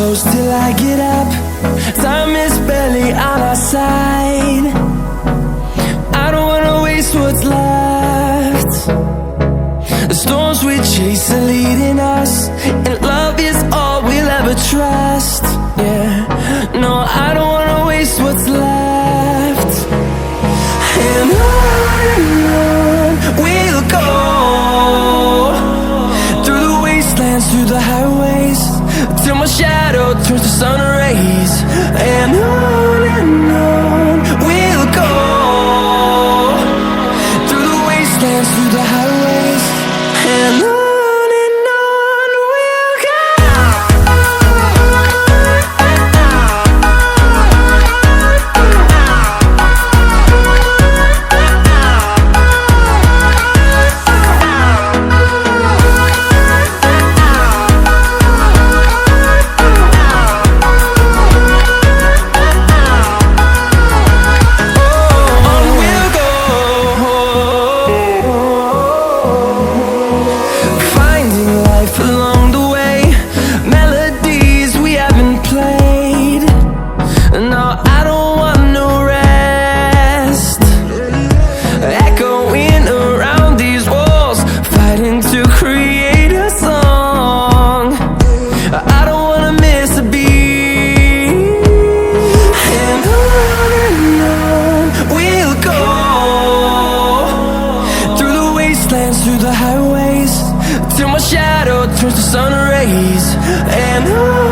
close till I get up. Time is barely on our side. I don't wanna waste what's left. The storms we chase are leading us, and love is all we'll ever trust. Yeah, no, I don't wanna waste what's left. And on we'll go, through the wastelands, through the highways, till my shadow turns to sun rays. And on we'll go, through the wastelands, through the highways, and on we'll go. Through the highways, till my shadow turns to sun rays. And on